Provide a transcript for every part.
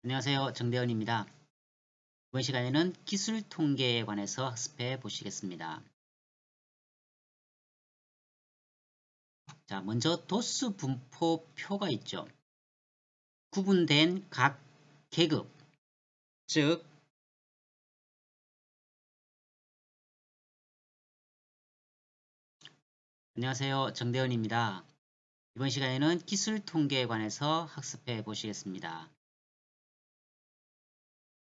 안녕하세요. 정대현입니다. 이번 시간에는 기술 통계에 관해서 학습해 보시겠습니다. 자, 먼저 도수 분포표가 있죠. 구분된 각 계급, 즉 안녕하세요. 정대현입니다. 이번 시간에는 기술 통계에 관해서 학습해 보시겠습니다.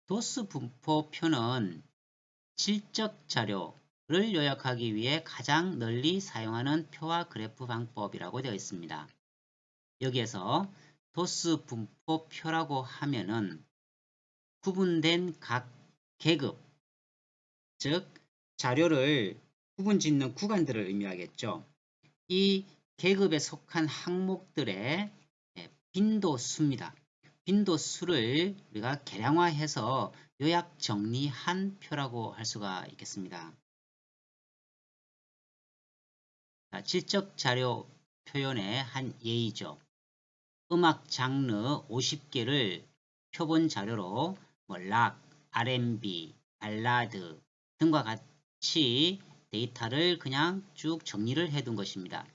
도수 분포표는 질적 자료를 요약하기 위해 가장 널리 사용하는 표와 그래프 방법이라고 되어 있습니다. 여기에서 도수 분포표라고 하면은 구분된 각 계급, 즉 자료를 구분 짓는 구간들을 의미하겠죠. 이 계급에 속한 항목들의 빈도수입니다. 빈도수를 우리가 계량화해서 요약 정리한 표라고 할 수가 있겠습니다. 자, 질적 자료 표현의 한 예이죠. 음악 장르 50개를 표본 자료로 락, R&B, 발라드 등과 같이 데이터를 그냥 쭉 정리를 해둔 것입니다.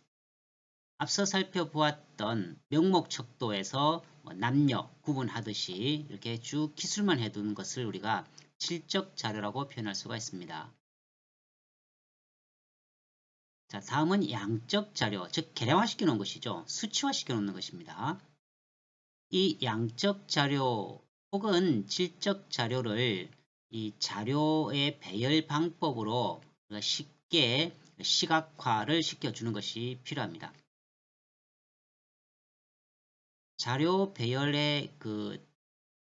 앞서 살펴보았던 명목 척도에서 남녀 구분하듯이 이렇게 쭉 기술만 해둔 것을 우리가 질적 자료라고 표현할 수가 있습니다. 자, 다음은 양적 자료, 즉 계량화시켜 놓은 것이죠. 수치화시켜 놓는 것입니다. 이 양적 자료 혹은 질적 자료를 이 자료의 배열 방법으로 쉽게 시각화를 시켜주는 것이 필요합니다. 자료 배열의 그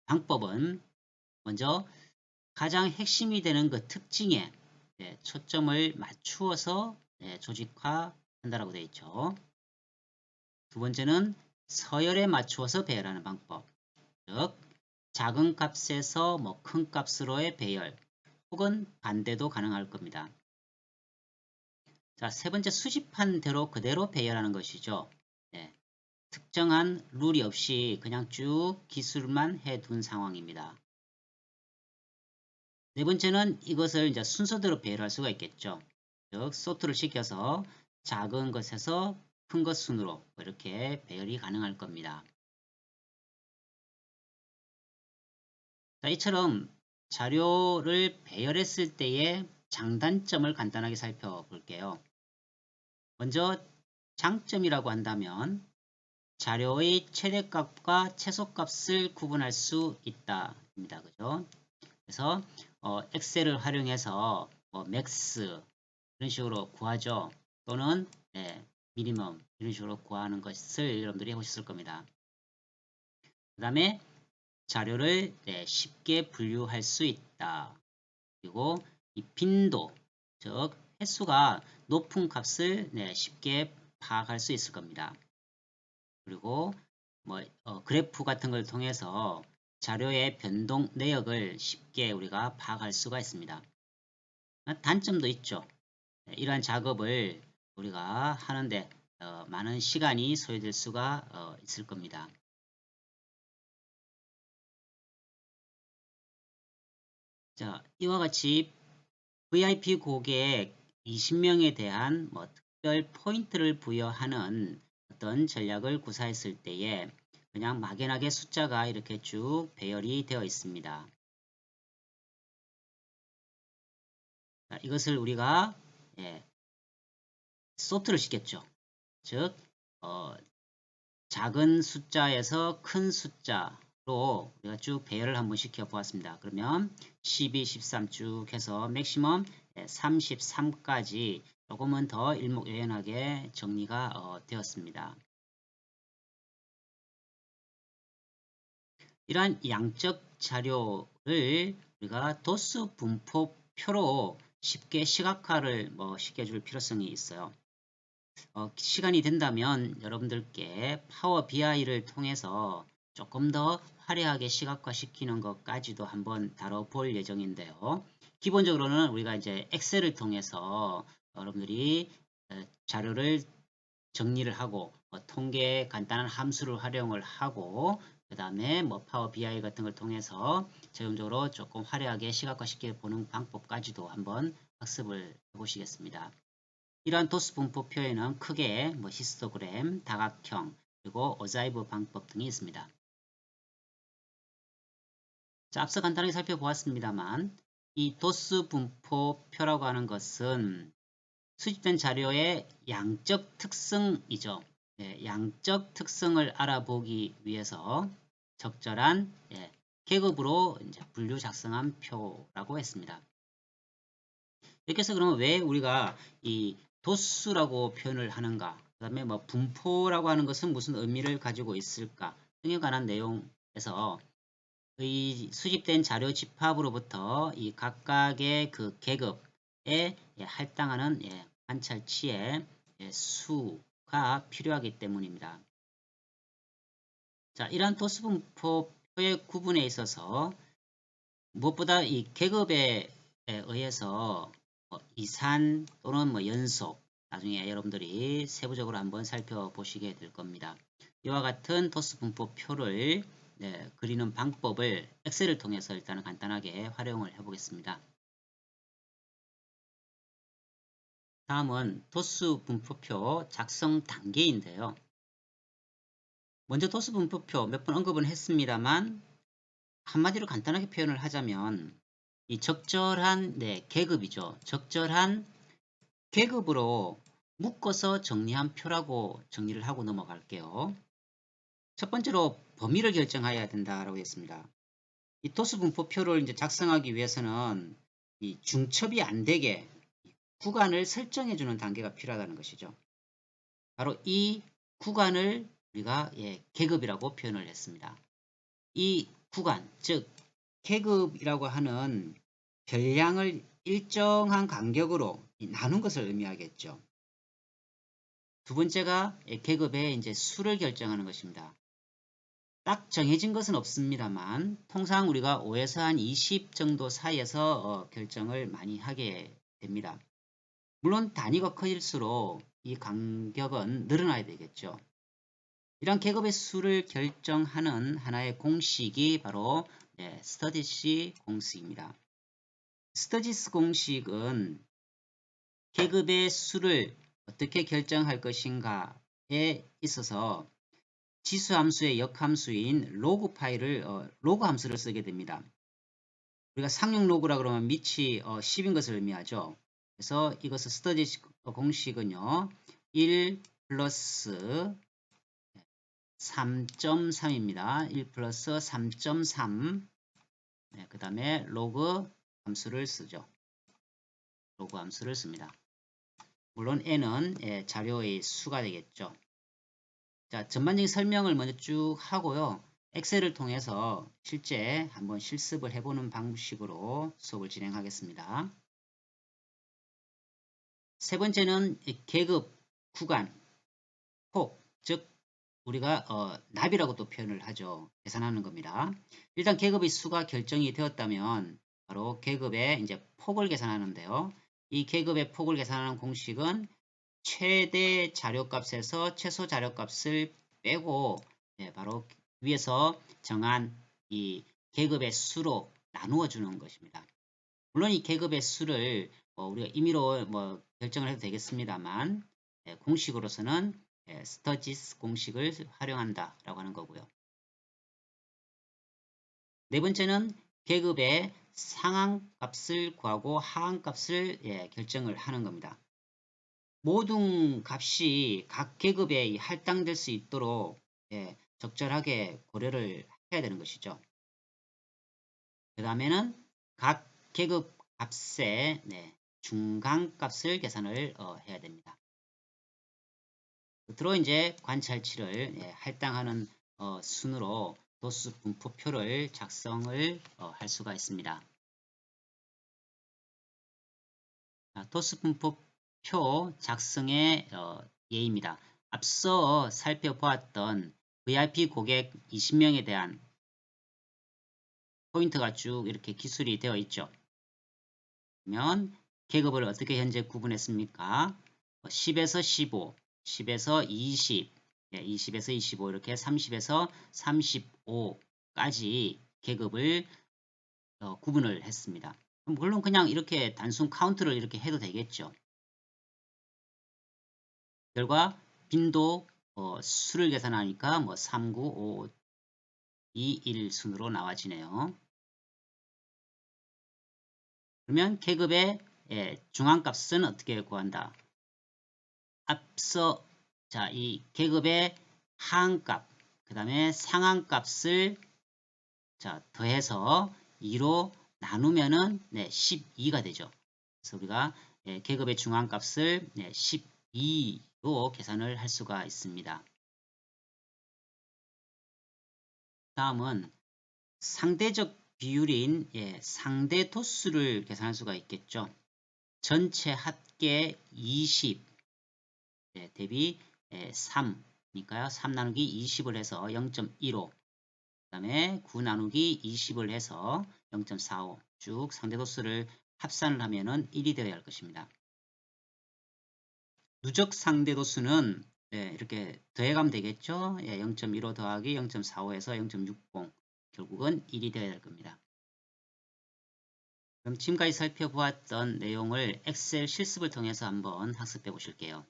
방법은 먼저 가장 핵심이 되는 그 특징에 초점을 맞추어서 조직화한다라고 되어 있죠. 두 번째는 서열에 맞추어서 배열하는 방법, 즉 작은 값에서 큰 값으로의 배열 혹은 반대도 가능할 겁니다. 자, 세 번째 수집한 대로 그대로 배열하는 것이죠. 네, 특정한 룰이 없이 그냥 쭉 기술만 해둔 상황입니다. 네 번째는 이것을 이제 순서대로 배열할 수가 있겠죠. 즉 소트를 시켜서 작은 것에서 큰 것 순으로 이렇게 배열이 가능할 겁니다. 자, 이처럼 자료를 배열했을 때의 장단점을 간단하게 살펴볼게요. 먼저 장점이라고 한다면 자료의 최대값과 최소값을 구분할 수 있다입니다. 그죠? 그래서 엑셀을 활용해서 맥스 이런 식으로 구하죠. 또는 미니멈 이런 식으로 구하는 것을 여러분들이 해보셨을 겁니다. 그 다음에 자료를 쉽게 분류할 수 있다. 그리고 이 빈도, 즉 횟수가 높은 값을 쉽게 파악할 수 있을 겁니다. 그리고 그래프 같은 걸 통해서 자료의 변동 내역을 쉽게 우리가 파악할 수가 있습니다. 단점도 있죠. 이러한 작업을 우리가 하는데 많은 시간이 소요될 수가 있을 겁니다. 자, 이와 같이 VIP 고객 20명에 대한 특별 포인트를 부여하는 어떤 전략을 구사했을 때에 그냥 막연하게 숫자가 이렇게 쭉 배열이 되어 있습니다. 자, 이것을 우리가 소트를 시켰죠. 즉 작은 숫자에서 큰 숫자로 우리가 쭉 배열을 한번 시켜 보았습니다. 그러면 12, 13 쭉 해서 맥시멈 33까지 조금은 더 일목요연하게 정리가 되었습니다. 이러한 양적 자료를 우리가 도수 분포표로 쉽게 시각화를 시켜줄 필요성이 있어요. 시간이 된다면 여러분들께 파워 BI를 통해서 조금 더 화려하게 시각화시키는 것까지도 한번 다뤄볼 예정인데요. 기본적으로는 우리가 이제 엑셀을 통해서 여러분들이 자료를 정리를 하고 통계 간단한 함수를 활용을 하고 그 다음에 뭐 파워 BI 같은 걸 통해서 적용적으로 조금 화려하게 시각화시켜 보는 방법까지도 한번 학습을 해보시겠습니다. 이러한 도수 분포 표에는 크게 뭐 히스토그램, 다각형, 그리고 오자이브 방법 등이 있습니다. 자, 앞서 간단하게 살펴보았습니다만 이 도수 분포표라고 하는 것은 수집된 자료의 양적 특성이죠. 양적 특성을 알아보기 위해서 적절한 계급으로 이제 분류 작성한 표라고 했습니다. 이렇게 해서 그러면 왜 우리가 이 도수라고 표현을 하는가? 그 다음에 뭐 분포라고 하는 것은 무슨 의미를 가지고 있을까? 등에 관한 내용에서 이 수집된 자료 집합으로부터 이 각각의 그 계급에 할당하는 관찰치의 수가 필요하기 때문입니다. 자, 이러한 도수 분포표의 구분에 있어서 무엇보다 이 계급에 의해서 이산 또는 뭐 연속, 나중에 여러분들이 세부적으로 한번 살펴보시게 될 겁니다. 이와 같은 도수 분포표를 그리는 방법을 엑셀을 통해서 일단 간단하게 활용을 해보겠습니다. 다음은 도수 분포표 작성 단계인데요. 먼저 도수 분포표 몇 번 언급은 했습니다만 한마디로 간단하게 표현을 하자면 이 적절한 계급이죠. 적절한 계급으로 묶어서 정리한 표라고 정리를 하고 넘어갈게요. 첫 번째로 범위를 결정해야 된다라고 했습니다. 이 도수 분포표를 이제 작성하기 위해서는 이 중첩이 안 되게 구간을 설정해 주는 단계가 필요하다는 것이죠. 바로 이 구간을 우리가 계급이라고 표현을 했습니다. 이 구간, 즉 계급이라고 하는 별량을 일정한 간격으로 나눈 것을 의미하겠죠. 두 번째가 계급의 이제 수를 결정하는 것입니다. 딱 정해진 것은 없습니다만 통상 우리가 5에서 한 20 정도 사이에서 결정을 많이 하게 됩니다. 물론 단위가 커질수록 이 간격은 늘어나야 되겠죠. 이런 계급의 수를 결정하는 하나의 공식이 바로 스터디시 공식입니다. 스터디스 공식은 계급의 수를 어떻게 결정할 것인가에 있어서 지수 함수의 역함수인 로그 파일을 로그 함수를 쓰게 됩니다. 우리가 상용 로그라 그러면 밑이 10인 것을 의미하죠. 그래서 이것을 스터디시 공식은요. 1 플러스 3.3입니다. 1 플러스 3.3 그 다음에 로그 함수를 쓰죠. 로그 함수를 씁니다. 물론 n은 자료의 수가 되겠죠. 자, 전반적인 설명을 먼저 쭉 하고요. 엑셀을 통해서 실제 한번 실습을 해보는 방식으로 수업을 진행하겠습니다. 세 번째는 계급, 구간, 폭, 즉 우리가 납이라고 또 표현을 하죠. 계산하는 겁니다. 일단 계급의 수가 결정이 되었다면 바로 계급의 이제 폭을 계산하는데요. 이 계급의 폭을 계산하는 공식은 최대 자료값에서 최소 자료값을 빼고 바로 위에서 정한 이 계급의 수로 나누어 주는 것입니다. 물론 이 계급의 수를 우리가 임의로 결정을 해도 되겠습니다만 공식으로서는 스터지스 공식을 활용한다라고 하는 거고요. 네 번째는 계급의 상한값을 구하고 하한값을 결정을 하는 겁니다. 모든 값이 각 계급에 할당될 수 있도록 적절하게 고려를 해야 되는 것이죠. 그 다음에는 각 계급 값의 중간값을 계산을 해야 됩니다. 끝으로 이제 관찰치를 할당하는 순으로 도수 분포표를 작성을 할 수가 있습니다. 도수 분포표 작성의 예입니다. 앞서 살펴보았던 VIP 고객 20명에 대한 포인트가 쭉 이렇게 기술이 되어 있죠. 그러면 계급을 어떻게 현재 구분했습니까? 10에서 15, 10에서 20, 20에서 25 이렇게 30에서 35까지 계급을 구분을 했습니다. 물론 그냥 이렇게 단순 카운트를 이렇게 해도 되겠죠. 결과 빈도 수를 계산하니까 뭐 3, 9, 5, 2, 1 순으로 나와지네요. 그러면 계급의 중앙값은 어떻게 구한다? 앞서 이 계급의 하한값, 그 다음에 상한값을 더해서 2로 나누면은 12가 되죠. 그래서 우리가 계급의 중앙값을 12로 계산을 할 수가 있습니다. 다음은 상대적 비율인 상대 도수를 계산할 수가 있겠죠. 전체 합계 20 대비 3니까요. 3 나누기 20을 해서 0.15 그 다음에 9 나누기 20을 해서 0.45 쭉 상대도수를 합산을 하면은 1이 되어야 할 것입니다. 누적 상대도수는 이렇게 더해가면 되겠죠. 0.15 더하기 0.45에서 0.60 결국은 1이 되어야 할 겁니다. 그럼 지금까지 살펴보았던 내용을 엑셀 실습을 통해서 한번 학습해 보실게요.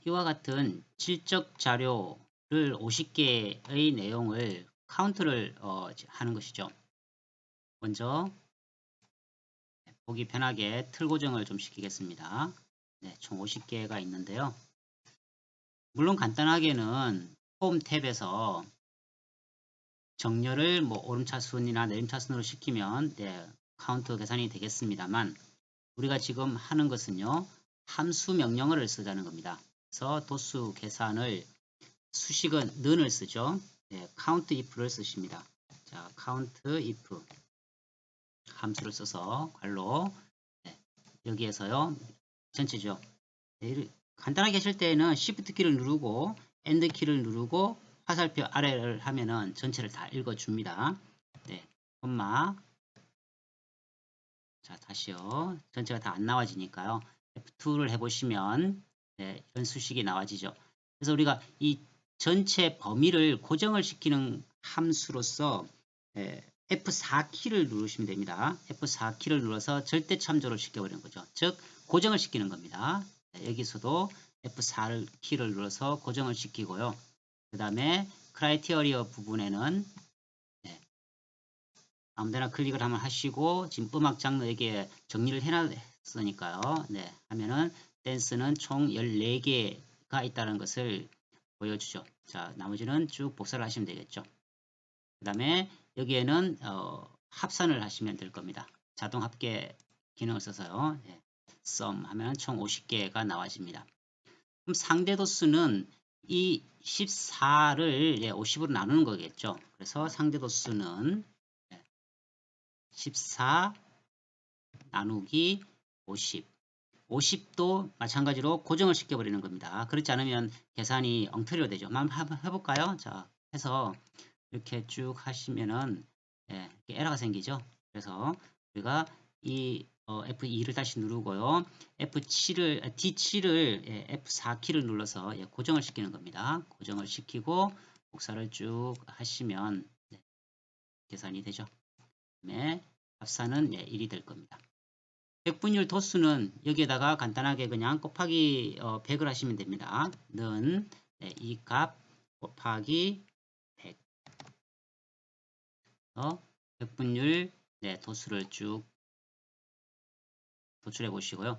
이와 같은 질적 자료를 50개의 내용을 카운트를 하는 것이죠. 먼저 보기 편하게 틀 고정을 좀 시키겠습니다. 총 50개가 있는데요. 물론 간단하게는 홈 탭에서 정렬을 오름차순이나 내림차순으로 시키면 카운트 계산이 되겠습니다만 우리가 지금 하는 것은요. 함수 명령어를 쓰자는 겁니다. 그래서 도수 계산을 수식은 none을 쓰죠. count if를 쓰십니다. 자, count if 함수를 써서 괄호 여기에서요. 전체죠. 간단하게 하실 때는 Shift 키를 누르고 End 키를 누르고 화살표 아래를 하면은 전체를 다 읽어줍니다. 콤마. 자, 다시요. 전체가 다 안 나와지니까요. F2를 해보시면 이런 수식이 나와지죠. 그래서 우리가 이 전체 범위를 고정을 시키는 함수로서 F4키를 누르시면 됩니다. F4키를 눌러서 절대 참조를 시켜버리는 거죠. 즉 고정을 시키는 겁니다. 여기서도 F4키를 눌러서 고정을 시키고요. 그 다음에 크라이테리어 부분에는 아무데나 클릭을 한번 하시고 지금 음악 장르에게 정리를 해놨으니까요. 하면은 댄스는 총 14개가 있다는 것을 보여주죠. 자, 나머지는 쭉 복사를 하시면 되겠죠. 그 다음에 여기에는 합산을 하시면 될 겁니다. 자동 합계 기능을 써서요. sum 하면 총 50개가 나와집니다. 그럼 상대 도수는 이 14를 50으로 나누는 거겠죠. 그래서 상대 도수는 14 나누기 50. 50도 마찬가지로 고정을 시켜버리는 겁니다. 그렇지 않으면 계산이 엉터리로 되죠. 한번 해볼까요? 자, 해서 이렇게 쭉 하시면은 에러가 생기죠. 그래서 우리가 이 F2를 다시 누르고요. D7을 F4키를 눌러서 고정을 시키는 겁니다. 고정을 시키고 복사를 쭉 하시면 계산이 되죠. 그다음에 합산은 1이 될 겁니다. 백분율 도수는 여기에다가 간단하게 그냥 곱하기 100을 하시면 됩니다. 는 이 값 곱하기 100 백분율 도수를 쭉 도출해 보시고요.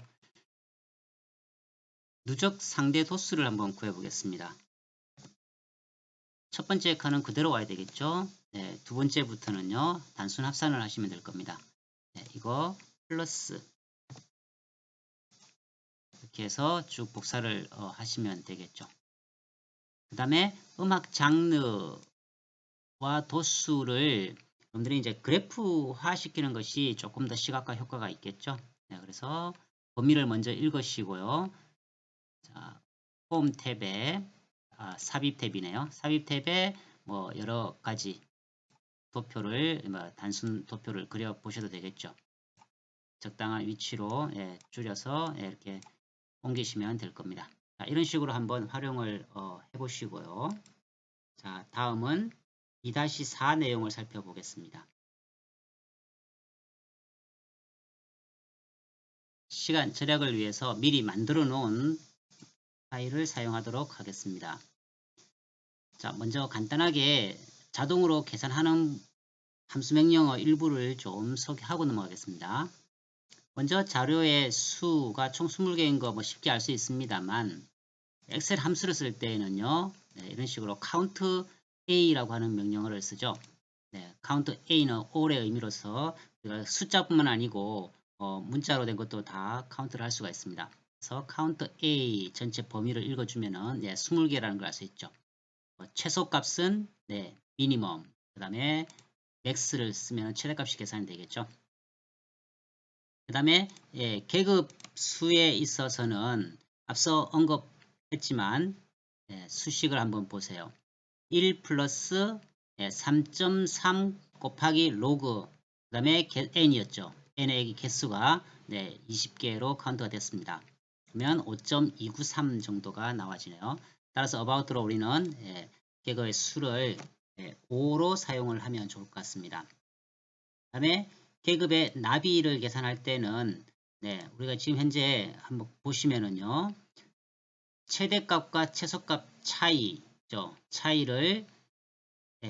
누적 상대 도수를 한번 구해 보겠습니다. 첫 번째 칸은 그대로 와야 되겠죠. 두 번째부터는요. 단순 합산을 하시면 될 겁니다. 이거 플러스 이렇게 해서 쭉 복사를 하시면 되겠죠. 그 다음에 음악 장르와 도수를 여러분들이 이제 그래프화 시키는 것이 조금 더 시각화 효과가 있겠죠. 그래서 범위를 먼저 읽으시고요. 자, 홈 탭에 삽입 탭이네요. 삽입 탭에 여러 가지 도표를 단순 도표를 그려 보셔도 되겠죠. 적당한 위치로 줄여서 이렇게 옮기시면 될 겁니다. 자, 이런 식으로 한번 활용을 해보시고요. 자, 다음은 2-4 내용을 살펴보겠습니다. 시간 절약을 위해서 미리 만들어 놓은 파일을 사용하도록 하겠습니다. 자, 먼저 간단하게 자동으로 계산하는 함수 명령어 일부를 좀 소개하고 넘어가겠습니다. 먼저 자료의 수가 총 20개인 거 뭐 쉽게 알 수 있습니다만 엑셀 함수를 쓸 때에는요, 이런 식으로 count a라고 하는 명령어를 쓰죠. count a는 all의 의미로서 숫자뿐만 아니고 문자로 된 것도 다 카운트를 할 수가 있습니다. 그래서 count a 전체 범위를 읽어주면은 20개라는 걸 알 수 있죠. 최소값은 미니멈, 그 다음에 max를 쓰면 최대값이 계산이 되겠죠. 그 다음에 계급 수에 있어서는 앞서 언급했지만 수식을 한번 보세요. 1 플러스 3.3 곱하기 로그 그 다음에 n이었죠. n의 개수가 20개로 카운트가 됐습니다. 그러면 5.293 정도가 나와지네요. 따라서 about로 우리는 계급의 수를 5로 사용을 하면 좋을 것 같습니다. 그 다음에 계급의 나비를 계산할 때는 우리가 지금 현재 한번 보시면은요. 최대값과 최소값 차이를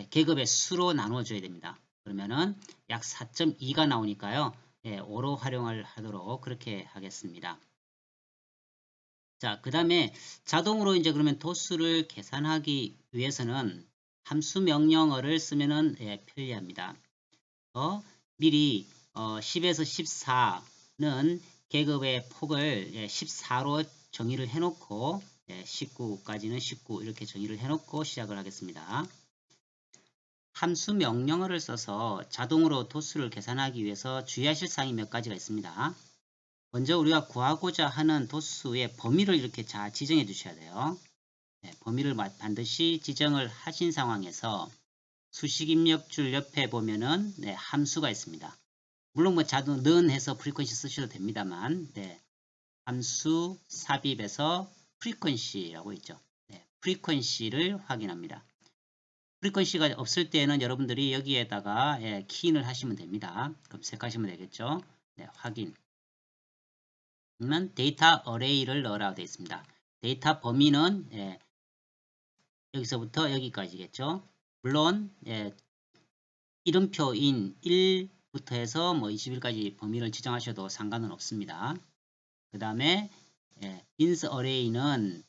계급의 수로 나눠줘야 됩니다. 그러면은 약 4.2가 나오니까요. 5로 활용을 하도록 그렇게 하겠습니다. 자, 그 다음에 자동으로 이제 그러면 도수를 계산하기 위해서는 함수 명령어를 쓰면은 편리합니다. 미리 10에서 14는 계급의 폭을 14로 정의를 해놓고 19까지는 19 이렇게 정의를 해놓고 시작을 하겠습니다. 함수 명령어를 써서 자동으로 도수를 계산하기 위해서 주의하실 사항이 몇 가지가 있습니다. 먼저 우리가 구하고자 하는 도수의 범위를 이렇게 잘 지정해 주셔야 돼요. 범위를 반드시 지정을 하신 상황에서 수식 입력줄 옆에 보면은 함수가 있습니다. 물론 뭐 자동 는 해서 프리퀀시 쓰셔도 됩니다만 함수 삽입에서 프리퀀시라고 있죠. 프리퀀시를 확인합니다. 프리퀀시가 없을 때는 여러분들이 여기에다가 키인을 하시면 됩니다. 검색하시면 되겠죠. 확인. 그러면 데이터 어레이를 넣으라고 되어 있습니다. 데이터 범위는 여기서부터 여기까지겠죠. 물론 이름표인 1부터 해서 뭐 20일까지 범위를 지정하셔도 상관은 없습니다. 그 다음에 빈스 어레이는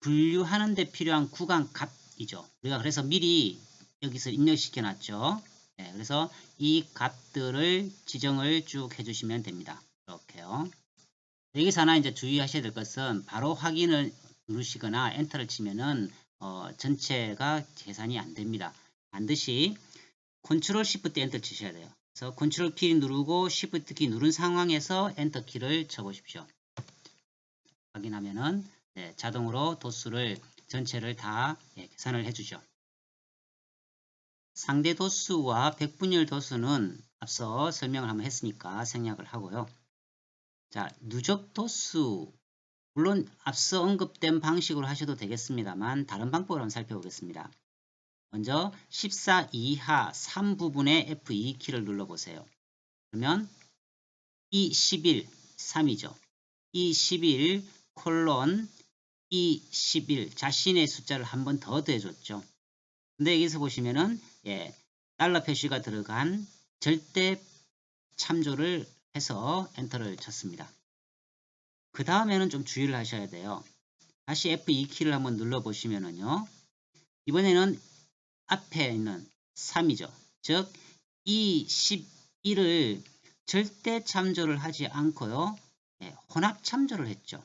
분류하는 데 필요한 구간 값이죠. 우리가 그래서 미리 여기서 입력시켜 놨죠. 그래서 이 값들을 지정을 쭉 해주시면 됩니다. 이렇게요. 여기서 하나 이제 주의하셔야 될 것은 바로 확인을 누르시거나 엔터를 치면은 전체가 계산이 안 됩니다. 반드시 컨트롤 시프트 엔터 치셔야 돼요. 그래서 컨트롤 키 누르고 시프트 키 누른 상황에서 엔터 키를 쳐보십시오. 확인하면은 자동으로 도수를 전체를 다 계산을 해주죠. 상대 도수와 백분율 도수는 앞서 설명을 한번 했으니까 생략을 하고요. 자, 누적 도수 물론 앞서 언급된 방식으로 하셔도 되겠습니다만 다른 방법을 한번 살펴보겠습니다. 먼저 14 이하 3부분의 F2키를 눌러보세요. 그러면 E11 3이죠. E11 콜론 E11 자신의 숫자를 한 번 더 더해줬죠. 근데 여기서 보시면은 달러 표시가 들어간 절대 참조를 해서 엔터를 쳤습니다. 그 다음에는 좀 주의를 하셔야 돼요. 다시 F2키를 한번 눌러보시면은요. 이번에는 앞에 있는 3이죠. 즉, 이 11을 절대 참조를 하지 않고요. 혼합 참조를 했죠.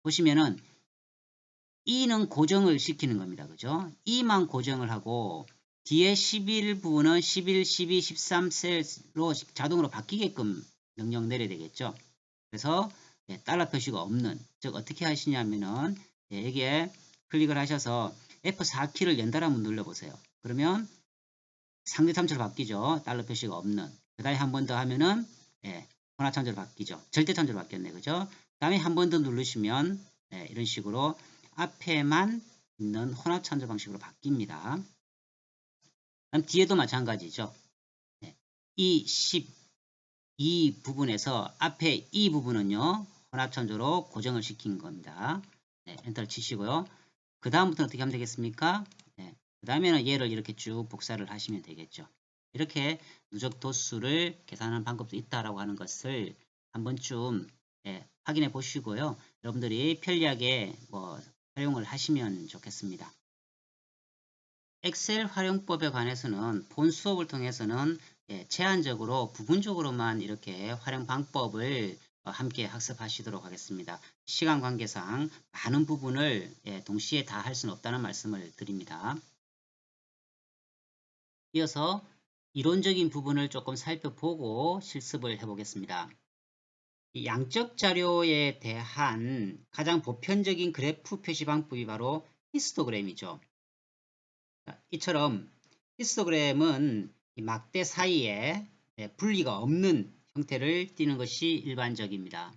보시면은 2는 고정을 시키는 겁니다. 그죠? 2만 고정을 하고 뒤에 11 부분은 11, 12, 13 셀로 자동으로 바뀌게끔 명령 내려야 되겠죠. 그래서 달러 표시가 없는, 즉 어떻게 하시냐면은 여기에 클릭을 하셔서 F4키를 연달아 한번 눌러보세요. 그러면 상대 참조로 바뀌죠. 달러 표시가 없는. 그 다음에 한 번 더 하면은 혼합참조로 바뀌죠. 절대참조로 바뀌었네. 그죠? 그 다음에 한 번 더 누르시면 이런 식으로 앞에만 있는 혼합참조 방식으로 바뀝니다. 그럼 뒤에도 마찬가지죠. 이 12 부분에서 앞에 이 부분은요. 혼합참조로 고정을 시킨 겁니다. 엔터를 치시고요. 그 다음부터는 어떻게 하면 되겠습니까? 그 다음에는 얘를 이렇게 쭉 복사를 하시면 되겠죠. 이렇게 누적 도수를 계산하는 방법도 있다라고 하는 것을 한 번쯤 확인해 보시고요. 여러분들이 편리하게 활용을 하시면 좋겠습니다. 엑셀 활용법에 관해서는 본 수업을 통해서는 제한적으로 부분적으로만 이렇게 활용 방법을 함께 학습하시도록 하겠습니다. 시간 관계상 많은 부분을 동시에 다 할 수는 없다는 말씀을 드립니다. 이어서 이론적인 부분을 조금 살펴보고 실습을 해보겠습니다. 이 양적 자료에 대한 가장 보편적인 그래프 표시 방법이 바로 히스토그램이죠. 이처럼 히스토그램은 이 막대 사이에 분리가 없는 형태를 띠는 것이 일반적입니다.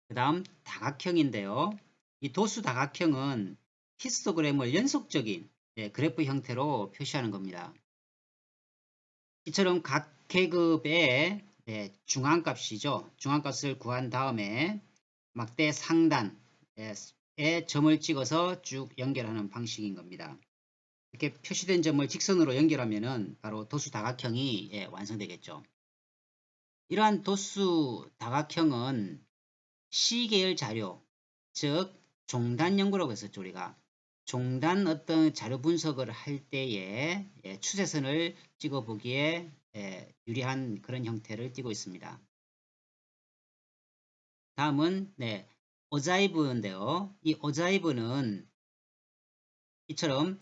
그 다음 다각형인데요. 이 도수 다각형은 히스토그램을 연속적인 그래프 형태로 표시하는 겁니다. 이처럼 각 계급의 중앙값이죠. 중앙값을 구한 다음에 막대 상단에 점을 찍어서 쭉 연결하는 방식인 겁니다. 이렇게 표시된 점을 직선으로 연결하면은 바로 도수 다각형이 완성되겠죠. 이러한 도수 다각형은 C계열 자료, 즉 종단 연구라고 했었죠. 우리가 종단 어떤 자료 분석을 할 때에 추세선을 찍어 보기에 유리한 그런 형태를 띠고 있습니다. 다음은 오자이브인데요. 이 오자이브는 이처럼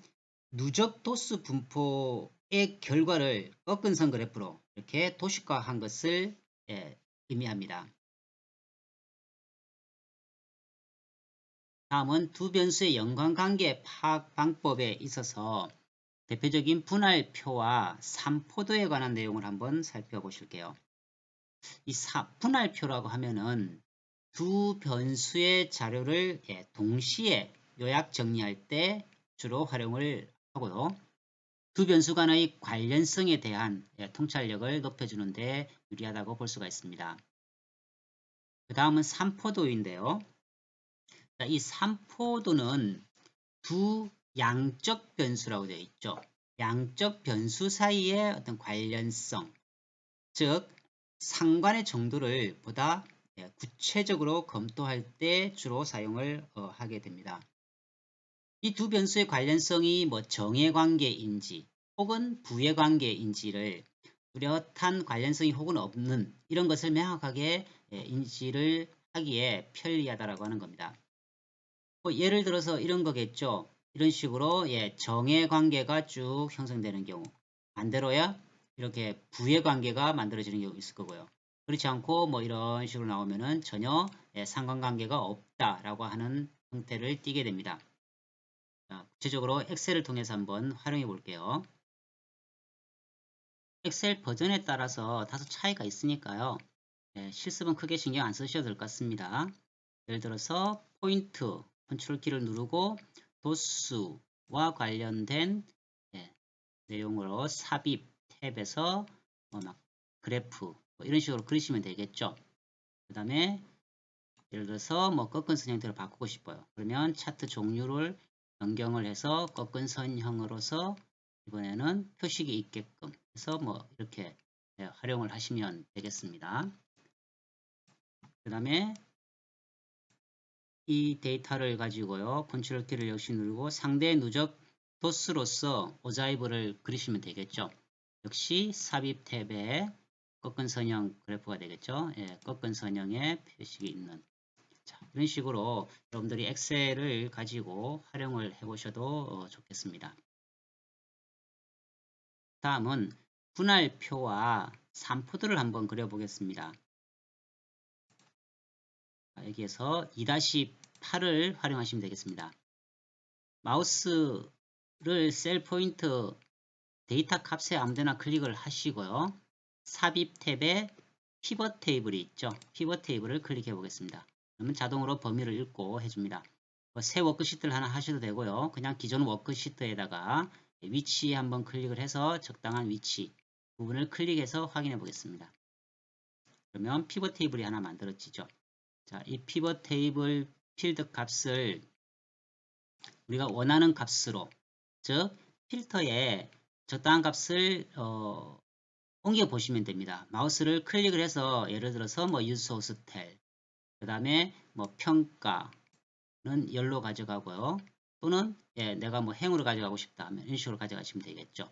누적 도수 분포의 결과를 꺾은 선 그래프로 이렇게 도식화한 것을 의미합니다. 다음은 두 변수의 연관관계 파악 방법에 있어서 대표적인 분할표와 삼포도에 관한 내용을 한번 살펴보실게요. 이 분할표라고 하면은 두 변수의 자료를 동시에 요약 정리할 때 주로 활용을 하고요. 두 변수 간의 관련성에 대한 통찰력을 높여주는 데 유리하다고 볼 수가 있습니다. 그 다음은 삼포도인데요. 이 삼포도는 두 양적 변수라고 되어 있죠. 양적 변수 사이의 어떤 관련성, 즉 상관의 정도를 보다 구체적으로 검토할 때 주로 사용을 하게 됩니다. 이 두 변수의 관련성이 정해관계인지 혹은 부해관계인지를 뚜렷한 관련성이 혹은 없는 이런 것을 명확하게 인지를 하기에 편리하다라고 하는 겁니다. 예를 들어서 이런 거겠죠. 이런 식으로 정해관계가 쭉 형성되는 경우 반대로야 이렇게 부해관계가 만들어지는 경우 있을 거고요. 그렇지 않고 이런 식으로 나오면은 전혀 상관관계가 없다라고 하는 형태를 띠게 됩니다. 자, 구체적으로 엑셀을 통해서 한번 활용해 볼게요. 엑셀 버전에 따라서 다소 차이가 있으니까요. 실습은 크게 신경 안 쓰셔도 될 것 같습니다. 예를 들어서 포인트, 컨트롤 키를 누르고 도수와 관련된 내용으로 삽입 탭에서 막 그래프 이런 식으로 그리시면 되겠죠. 그 다음에 예를 들어서 꺾은 선 형태로 바꾸고 싶어요. 그러면 차트 종류를 변경을 해서 꺾은 선형으로서 이번에는 표식이 있게끔 해서 이렇게 활용을 하시면 되겠습니다. 그 다음에 이 데이터를 가지고요. 컨트롤 키를 역시 누르고 상대 누적 도수로서 오자이브를 그리시면 되겠죠. 역시 삽입 탭에 꺾은 선형 그래프가 되겠죠. 꺾은 선형의 표식이 있는 자, 이런 식으로 여러분들이 엑셀을 가지고 활용을 해 보셔도 좋겠습니다. 다음은 분할표와 삼포도를 한번 그려 보겠습니다. 여기에서 2-8을 활용하시면 되겠습니다. 마우스를 셀 포인트 데이터 값에 아무데나 클릭을 하시고요. 삽입 탭에 피벗 테이블이 있죠. 피벗 테이블을 클릭해 보겠습니다. 그러면 자동으로 범위를 읽고 해줍니다. 새 워크시트를 하나 하셔도 되고요. 그냥 기존 워크시트에다가 위치에 한번 클릭을 해서 적당한 위치 부분을 클릭해서 확인해 보겠습니다. 그러면 피벗 테이블이 하나 만들어지죠. 자, 이 피벗 테이블 필드 값을 우리가 원하는 값으로, 즉 필터에 적당한 값을 옮겨 보시면 됩니다. 마우스를 클릭을 해서 예를 들어서 뭐 유소스 텔, 그 다음에 뭐 평가는 열로 가져가고요. 또는 내가 뭐 행으로 가져가고 싶다 하면 이런 식으로 가져가시면 되겠죠.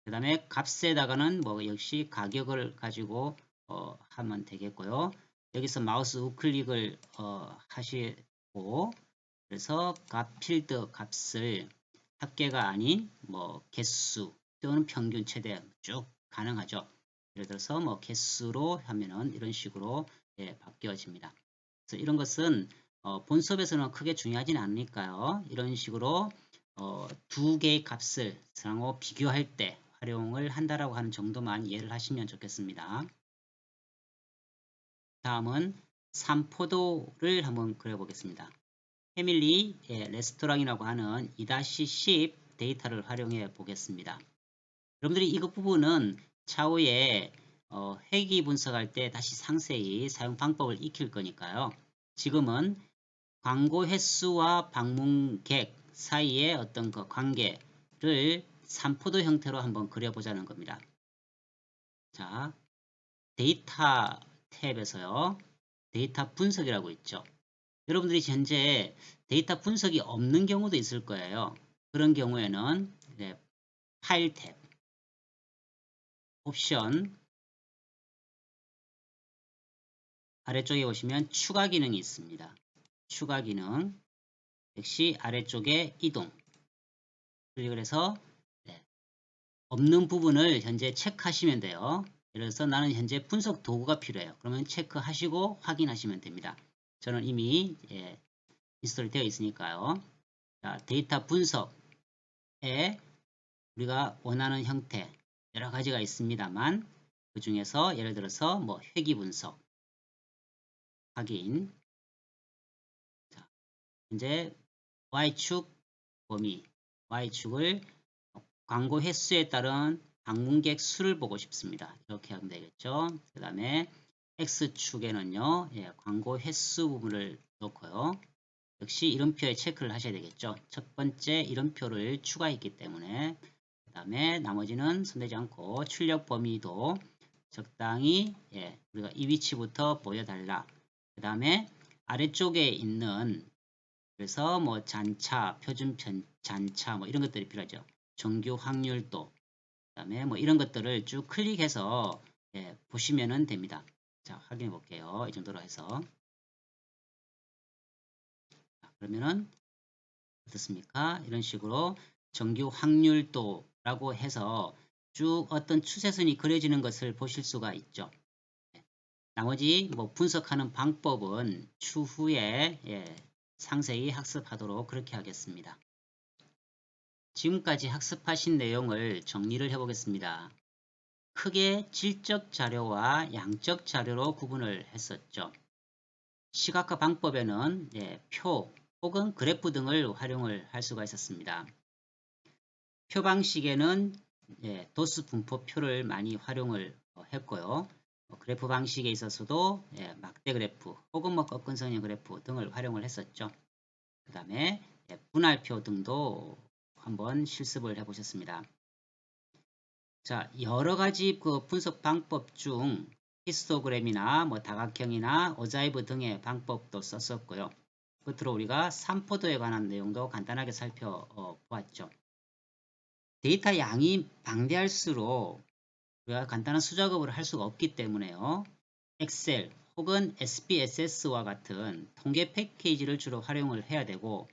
그 다음에 값에다가는 뭐 역시 가격을 가지고 하면 되겠고요. 여기서 마우스 우클릭을 하시고 그래서 값 필드 값을 합계가 아닌 뭐 개수 또는 평균 최대 쭉 가능하죠. 예를 들어서 뭐 개수로 하면은 이런 식으로 바뀌어집니다. 그래서 이런 것은 본 수업에서는 크게 중요하지는 않으니까요. 이런 식으로 두 개의 값을 상호 비교할 때 활용을 한다라고 하는 정도만 이해를 하시면 좋겠습니다. 다음은 삼포도를 한번 그려보겠습니다. 패밀리 레스토랑이라고 하는 2-10 데이터를 활용해 보겠습니다. 여러분들이 이것 부분은 차후에 회귀 분석할 때 다시 상세히 사용 방법을 익힐 거니까요. 지금은 광고 횟수와 방문객 사이의 어떤 그 관계를 삼포도 형태로 한번 그려보자는 겁니다. 자, 데이터 탭에서요. 데이터 분석이라고 있죠. 여러분들이 현재 데이터 분석이 없는 경우도 있을 거예요. 그런 경우에는 파일 탭, 옵션, 아래쪽에 보시면 추가 기능이 있습니다. 추가 기능, 역시 아래쪽에 이동, 클릭을 해서 없는 부분을 현재 체크하시면 돼요. 예를 들어서 나는 현재 분석 도구가 필요해요. 그러면 체크하시고 확인하시면 됩니다. 저는 이미 인스톨 되어 있으니까요. 자, 데이터 분석에 우리가 원하는 형태 여러 가지가 있습니다만 그 중에서 예를 들어서 뭐 회귀 분석 확인. 자, 현재 Y축 범위, Y축을 광고 횟수에 따른 방문객 수를 보고 싶습니다. 이렇게 하면 되겠죠. 그 다음에 X축에는요, 광고 횟수 부분을 놓고요. 역시 이름표에 체크를 하셔야 되겠죠. 첫 번째 이름표를 추가했기 때문에 그 다음에 나머지는 손대지 않고 출력 범위도 적당히 우리가 이 위치부터 보여달라. 그 다음에 아래쪽에 있는 그래서 뭐 잔차, 표준 잔차 뭐 이런 것들이 필요하죠. 정규 확률도 그 다음에 뭐 이런 것들을 쭉 클릭해서 보시면 됩니다. 자, 확인해 볼게요. 이 정도로 해서 자, 그러면은 어떻습니까? 이런 식으로 정규 확률도라고 해서 쭉 어떤 추세선이 그려지는 것을 보실 수가 있죠. 나머지 뭐 분석하는 방법은 추후에 상세히 학습하도록 그렇게 하겠습니다. 지금까지 학습하신 내용을 정리를 해보겠습니다. 크게 질적 자료와 양적 자료로 구분을 했었죠. 시각화 방법에는 표 혹은 그래프 등을 활용을 할 수가 있었습니다. 표 방식에는 도수 분포표를 많이 활용을 했고요. 그래프 방식에 있어서도 막대 그래프 혹은 뭐 꺾은 선형 그래프 등을 활용을 했었죠. 그 다음에 분할표 등도 한번 실습을 해보셨습니다. 자, 여러 가지 그 분석 방법 중 히스토그램이나 뭐 다각형이나 오자이브 등의 방법도 썼었고요. 끝으로 우리가 삼포도에 관한 내용도 간단하게 살펴보았죠. 데이터 양이 방대할수록 우리가 간단한 수작업을 할 수가 없기 때문에요. 엑셀 혹은 SPSS와 같은 통계 패키지를 주로 활용을 해야 되고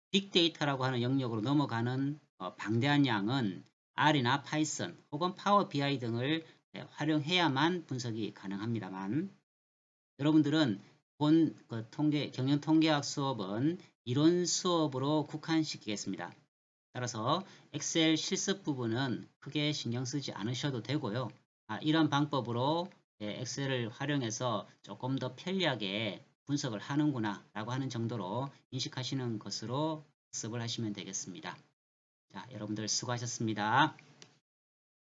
빅데이터라고 하는 영역으로 넘어가는 방대한 양은 R이나 파이썬 혹은 파워 BI 등을 활용해야만 분석이 가능합니다만 여러분들은 본 경영 통계학 수업은 이론 수업으로 국한시키겠습니다. 따라서 엑셀 실습 부분은 크게 신경 쓰지 않으셔도 되고요. 이런 방법으로 엑셀을 활용해서 조금 더 편리하게 분석을 하는구나 라고 하는 정도로 인식하시는 것으로 학습을 하시면 되겠습니다. 자, 여러분들 수고하셨습니다.